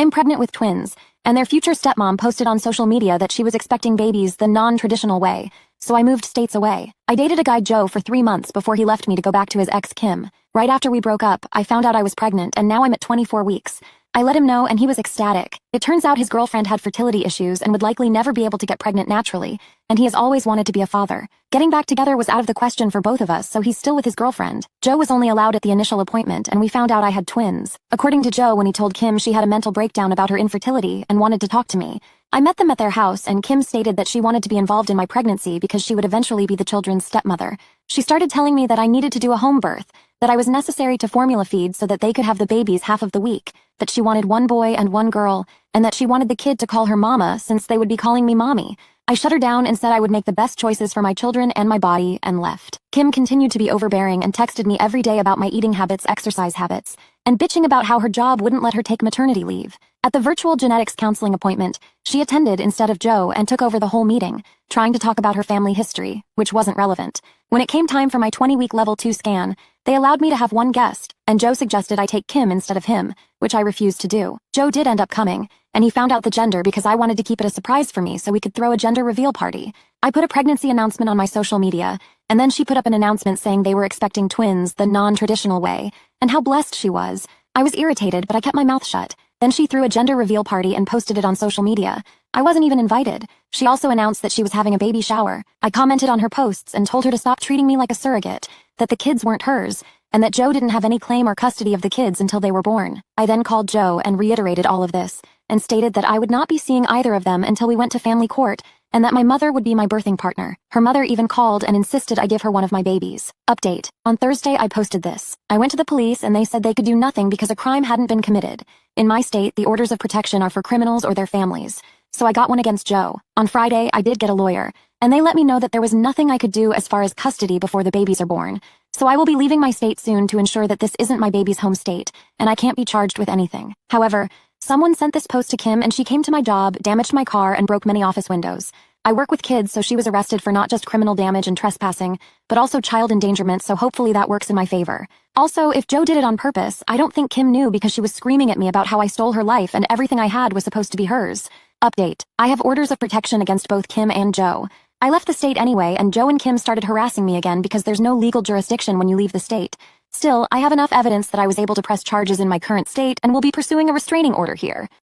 I'm pregnant with twins, and their future stepmom posted on social media that she was expecting babies the non-traditional way, so I moved states away. I dated a guy Joe for 3 months before he left me to go back to his ex Kim. Right after we broke up, I found out I was pregnant, and now I'm at 24 weeks. I let him know, and he was ecstatic. It turns out his girlfriend had fertility issues and would likely never be able to get pregnant naturally, and he has always wanted to be a father. Getting back together was out of the question for both of us, so he's still with his girlfriend. Joe was only allowed at the initial appointment, and we found out I had twins. According to Joe, when he told Kim, she had a mental breakdown about her infertility and wanted to talk to me. I met them at their house, and Kim stated that she wanted to be involved in my pregnancy because she would eventually be the children's stepmother. She started telling me that I needed to do a home birth, that I was necessary to formula feed so that they could have the babies half of the week, that she wanted one boy and one girl, and that she wanted the kid to call her mama since they would be calling me mommy. I shut her down and said I would make the best choices for my children and my body, and left. Kim continued to be overbearing and texted me every day about my eating habits, exercise habits, and bitching about how her job wouldn't let her take maternity leave. At the virtual genetics counseling appointment, she attended instead of Joe and took over the whole meeting, trying to talk about her family history, which wasn't relevant. When it came time for my 20-week level 2 scan, they allowed me to have one guest, and Joe suggested I take Kim instead of him, which I refused to do. Joe did end up coming, and he found out the gender because I wanted to keep it a surprise for me so we could throw a gender reveal party. I put a pregnancy announcement on my social media, and then she put up an announcement saying they were expecting twins the non-traditional way, and how blessed she was. I was irritated, but I kept my mouth shut. Then she threw a gender reveal party and posted it on social media. I wasn't even invited. She also announced that she was having a baby shower. I commented on her posts and told her to stop treating me like a surrogate, that the kids weren't hers, and that Joe didn't have any claim or custody of the kids until they were born. I then called Joe and reiterated all of this, and stated that I would not be seeing either of them until we went to family court, and that my mother would be my birthing partner. Her mother even called and insisted I give her one of my babies. Update. On Thursday, I posted this. I went to the police and they said they could do nothing because a crime hadn't been committed. In my state, the orders of protection are for criminals or their families. So I got one against Joe. On Friday, I did get a lawyer, and they let me know that there was nothing I could do as far as custody before the babies are born. So I will be leaving my state soon to ensure that this isn't my baby's home state, and I can't be charged with anything. However, someone sent this post to Kim and she came to my job, damaged my car, and broke many office windows. I work with kids, so she was arrested for not just criminal damage and trespassing, but also child endangerment, so hopefully that works in my favor. Also, if Joe did it on purpose, I don't think Kim knew because she was screaming at me about how I stole her life and everything I had was supposed to be hers. Update. I have orders of protection against both Kim and Joe. I left the state anyway, and Joe and Kim started harassing me again because there's no legal jurisdiction when you leave the state. Still, I have enough evidence that I was able to press charges in my current state and will be pursuing a restraining order here.